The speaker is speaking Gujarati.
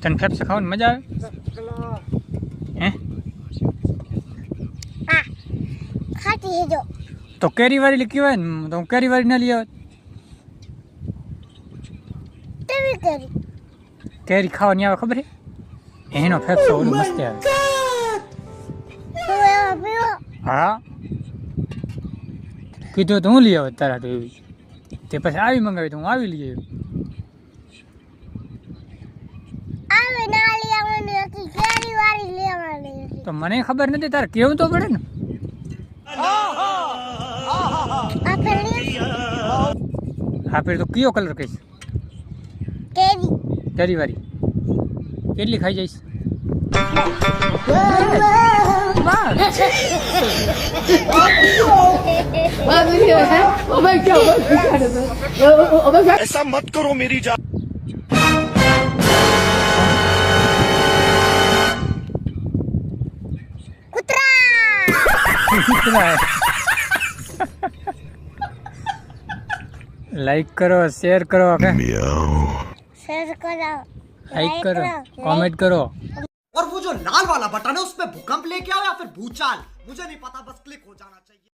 તને ફેફસા ખાવાની મજા આવે હે હા ખાતી હે જો તો કેરી વાળી કહેવાય ને તો હું કેરી વાળી ના લઈ આવે તેવી કરી કેરી ખાવાની આવે ખબર હે એનો ફેફસો ઓલું મસ્ત આવે તું એવા પીવો હા કીધું તો હું લઈ આવે તારા તો એવી તે પછી આવી મંગાવી તો હું આવી લઈ આવે ના લેવાની હતી કેરી વાળી લેવાની હતી તો મને ખબર નથી તારે કેવું તો પડે ને આ પેલી હા પેલી તો કયો કલર કહીશ કેરી કેરી વાળી કેટલી ખાઈ જઈશ ऐसा मत करो मेरी जान કૂતરા લાઈક કરો શેર કરો કે શેર કરો लाइक करो कमेंट करो और वो जो लाल वाला बटन है उसमें भूकंप लेके आओ या फिर भूचाल मुझे नहीं पता बस क्लिक हो जाना चाहिए।